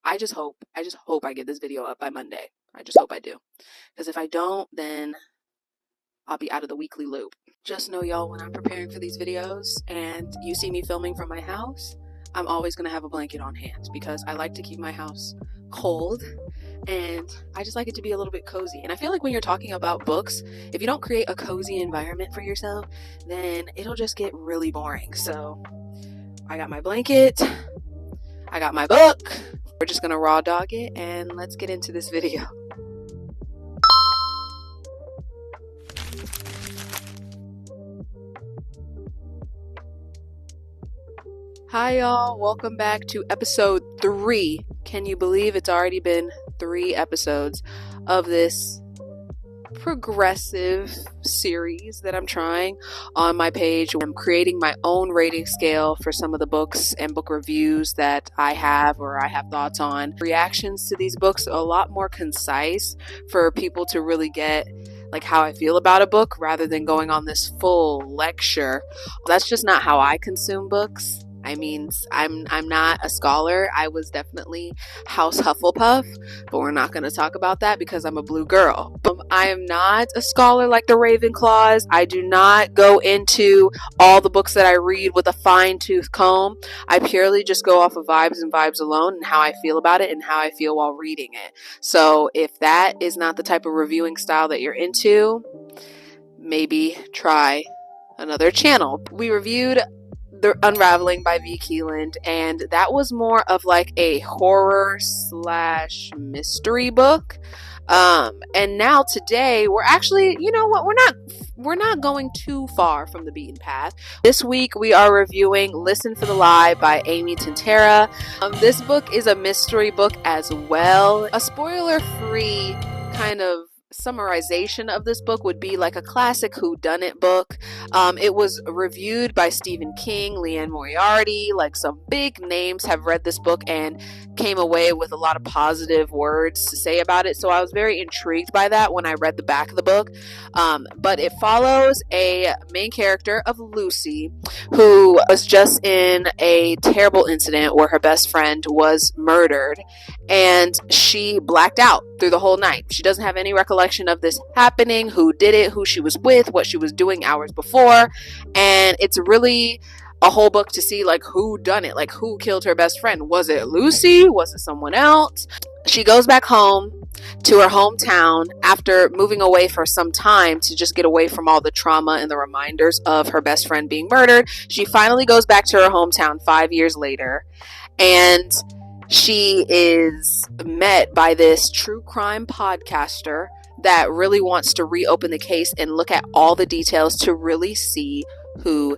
I just hope I get this video up by Monday. I just hope I do. Because if I don't, then I'll be out of the weekly loop. Just know, y'all, when I'm preparing for these videos and you see me filming from my house, I'm always going to have a blanket on hand because I like to keep my house cold and I just like it to be a little bit cozy. And I feel like when you're talking about books, if you don't create a cozy environment for yourself, then it'll just get really boring. So I got my blanket, I got my book. We're just going to raw dog it and let's get into this video. Hi y'all, welcome back to episode 3. Can you believe it's already been 3 episodes of this progressive series that I'm trying on my page? I'm creating my own rating scale for some of the books and book reviews that I have or I have thoughts on. Reactions to these books are a lot more concise for people to really get like how I feel about a book rather than going on this full lecture. That's just not how I consume books. I mean, I'm not a scholar. I was definitely House Hufflepuff, but we're not going to talk about that because I'm a blue girl. I am not a scholar like the Ravenclaws. I do not go into all the books that I read with a fine-tooth comb. I purely just go off of vibes and vibes alone and how I feel about it and how I feel while reading it. So if that is not the type of reviewing style that you're into, maybe try another channel. We reviewed The Unraveling by V. Keeland, and that was more of like a horror / mystery book. And now today we're actually, you know what, we're not going too far from the beaten path. This week we are reviewing Listen for the Lie by Amy Tintera. This book is a mystery book as well. A spoiler-free kind of summarization of this book would be like a classic whodunit book. It was reviewed by Stephen King, Leanne Moriarty, like some big names have read this book and came away with a lot of positive words to say about it. So I was very intrigued by that when I read the back of the book. But it follows a main character of Lucy who was just in a terrible incident where her best friend was murdered and she blacked out through the whole night. She doesn't have any recollection of this happening, who did it, who she was with, what she was doing hours before. And it's really a whole book to see like who done it, like who killed her best friend. Was it Lucy? Was it someone else? She goes back home to her hometown after moving away for some time to just get away from all the trauma and the reminders of her best friend being murdered. She finally goes back to her hometown 5 years later, and she is met by this true crime podcaster that really wants to reopen the case and look at all the details to really see who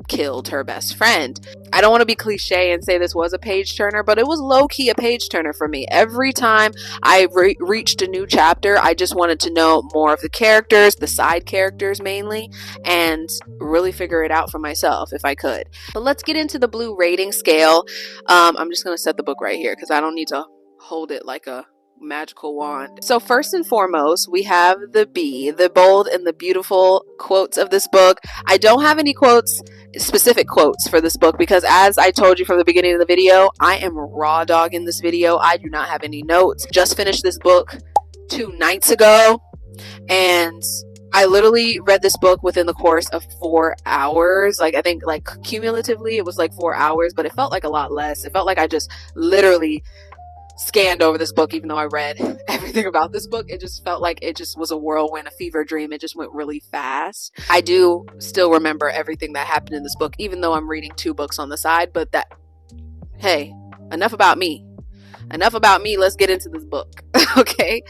killed her best friend. I don't want to be cliche and say this was a page turner, but it was low-key a page turner for me. Every time I reached a new chapter, I just wanted to know more of the characters, the side characters mainly, and really figure it out for myself if I could. But let's get into the blue rating scale. I'm just going to set the book right here because I don't need to hold it like a magical wand. So first and foremost, we have the B, the bold and the beautiful quotes of this book. I don't have any specific quotes for this book because, as I told you from the beginning of the video, I am raw dogging this video. I do not have any notes. Just finished this book 2 nights ago, and I literally read this book within the course of 4 hours. Like, I think like cumulatively it was like 4 hours, but it felt like a lot less. It felt like I just literally scanned over this book. Even though I read everything about this book, it just felt like it just was a whirlwind, a fever dream. It just went really fast. I do still remember everything that happened in this book, even though I'm reading 2 books on the side. But that, hey, enough about me. Let's get into this book. Okay,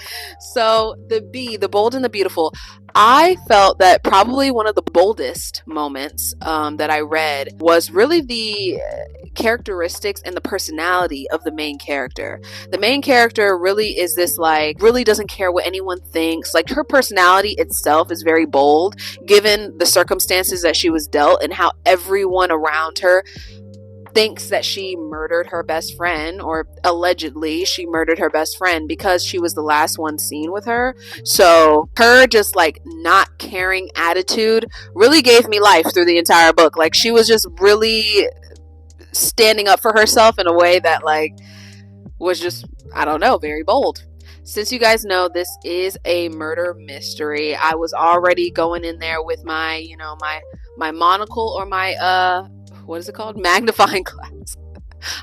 so the B, the bold and the beautiful. I felt that probably one of the boldest moments that I read was really the characteristics and the personality of the main character. The main character really is this, like, really doesn't care what anyone thinks. Like, her personality itself is very bold given the circumstances that she was dealt and how everyone around her thinks that she murdered her best friend, or allegedly she murdered her best friend because she was the last one seen with her. So her just like not caring attitude really gave me life through the entire book. Like, she was just really standing up for herself in a way that, like, was just, I don't know, very bold. Since you guys know this is a murder mystery, I was already going in there with my, my monocle or my, what is it called? Magnifying glass.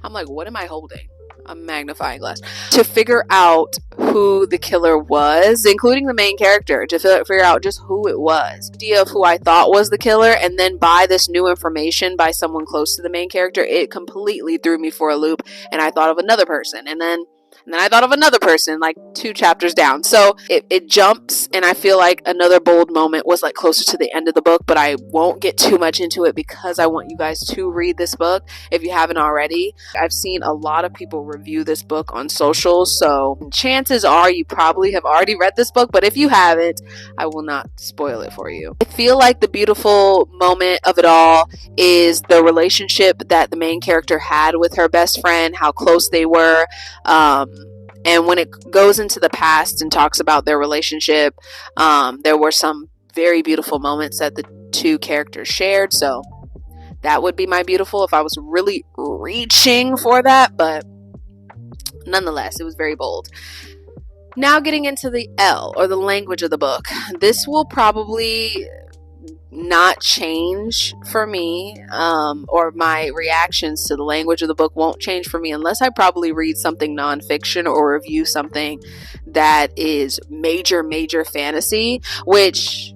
I'm like, what am I holding? A magnifying glass. To figure out who the killer was, including the main character, to figure out just who it was. Idea of who I thought was the killer, and then by this new information by someone close to the main character, it completely threw me for a loop, and I thought of another person, and then I thought of another person like 2 chapters down. So it jumps, and I feel like another bold moment was like closer to the end of the book, but I won't get too much into it because I want you guys to read this book if you haven't already. I've seen a lot of people review this book on socials, so chances are you probably have already read this book, but if you haven't, I will not spoil it for you. I feel like the beautiful moment of it all is the relationship that the main character had with her best friend, how close they were. And when it goes into the past and talks about their relationship, there were some very beautiful moments that the 2 characters shared. So that would be my beautiful if I was really reaching for that. But nonetheless, it was very bold. Now getting into the L, or the language of the book. This will probably not change for me, or my reactions to the language of the book won't change for me unless I probably read something nonfiction or review something that is major fantasy, which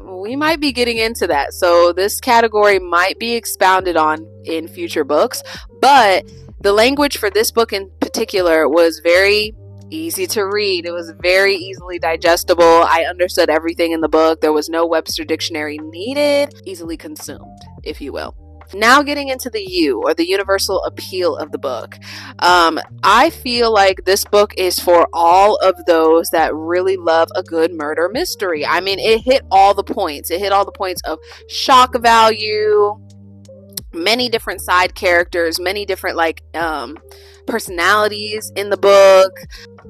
we might be getting into that. So this category might be expounded on in future books, but the language for this book in particular was very easy to read. It was very easily digestible. I understood everything in the book. There was no Webster dictionary needed. Easily consumed, if you will. Now getting into the U, or the universal appeal of the book. I feel like this book is for all of those that really love a good murder mystery. I mean, it hit all the points. It hit all the points of shock value, many different side characters, many different personalities in the book.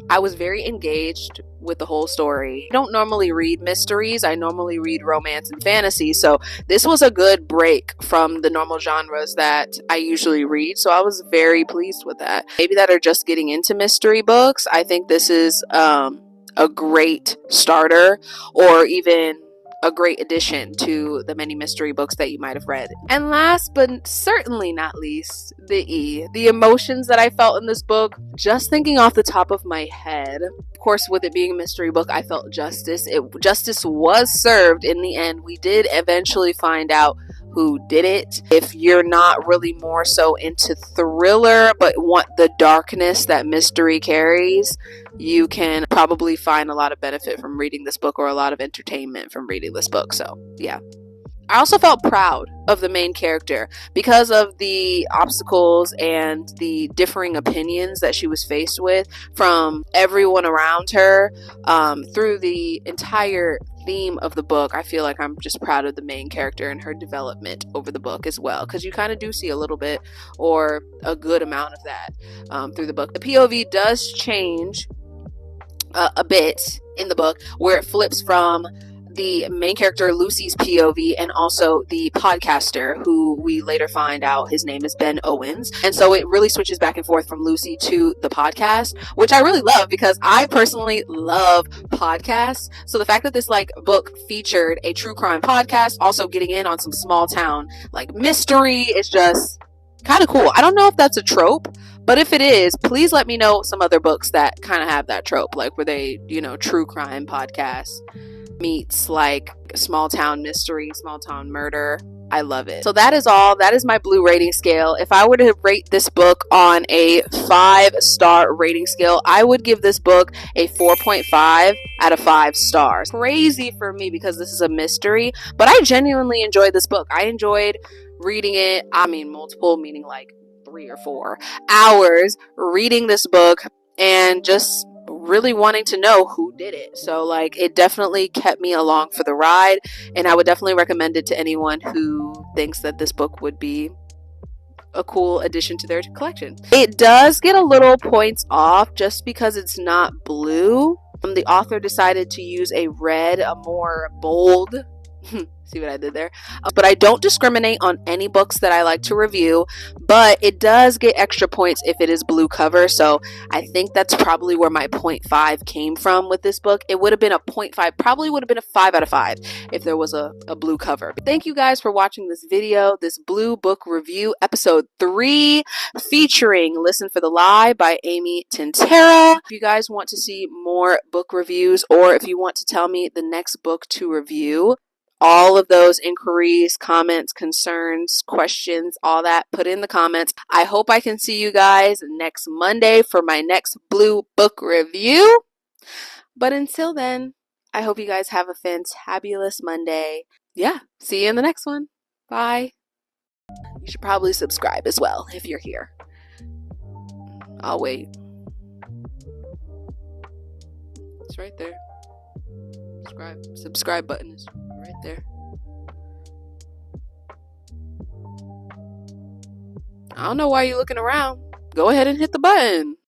I was very engaged with the whole story. I don't normally read mysteries. I normally read romance and fantasy. So this was a good break from the normal genres that I usually read. So I was very pleased with that. Maybe that are just getting into mystery books. I think this is a great starter, or even a great addition to the many mystery books that you might have read. And last but certainly not least, the E. The emotions that I felt in this book, just thinking off the top of my head. Of course, with it being a mystery book, I felt justice. Justice was served in the end. We did eventually find out who did it. If you're not really more so into thriller but want the darkness that mystery carries, you can probably find a lot of benefit from reading this book, or a lot of entertainment from reading this book. So yeah. I also felt proud of the main character because of the obstacles and the differing opinions that she was faced with from everyone around her through the entire theme of the book. I feel like I'm just proud of the main character and her development over the book as well, because you kind of do see a little bit, or a good amount of that through the book. The POV does change a bit in the book, where it flips from the main character Lucy's POV and also the podcaster, who we later find out his name is Ben Owens. And so it really switches back and forth from Lucy to the podcast, which I really love because I personally love podcasts. So the fact that this book featured a true crime podcast, also getting in on some small town mystery, is just kind of cool. I don't know if that's a trope, but if it is, please let me know some other books that kind of have that trope, where they, true crime podcasts meets small town mystery, small town murder. I love it. So that is all. That is my blue rating scale. If I were to rate this book on a 5-star rating scale, I would give this book a 4.5 out of 5 stars. Crazy for me because this is a mystery, but I genuinely enjoyed this book. I enjoyed reading it. I mean, multiple, meaning 3 or 4 hours reading this book and just really wanting to know who did it. So it definitely kept me along for the ride, and I would definitely recommend it to anyone who thinks that this book would be a cool addition to their collection. It does get a little points off just because it's not blue. The author decided to use a red, a more bold See what I did there? But I don't discriminate on any books that I like to review, but it does get extra points if it is blue cover. So I think that's probably where my 0.5 came from with this book. It would have been a 0.5, probably would have been a 5 out of 5 if there was a blue cover. Thank you guys for watching this video, this blue book review, episode 3, featuring Listen for the Lie by Amy Tintera. If you guys want to see more book reviews, or if you want to tell me the next book to review, all of those inquiries, comments, concerns, questions, all that, put in the comments. I hope I can see you guys next Monday for my next blue book review. But until then, I hope you guys have a fantabulous Monday. Yeah, see you in the next one. Bye. You should probably subscribe as well if you're here. I'll wait. It's right there. Subscribe button is right there. I don't know why you're looking around. Go ahead and hit the button.